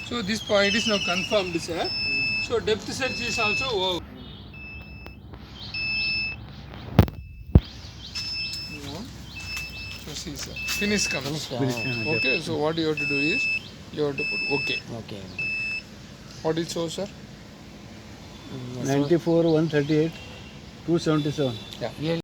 So this point is now confirmed, sir. So depth search is also over. So see, sir, finish comes. Okay, so what you have to do is, you have to put okay. Okay. What it shows, sir? 94, 138, 277. Yeah.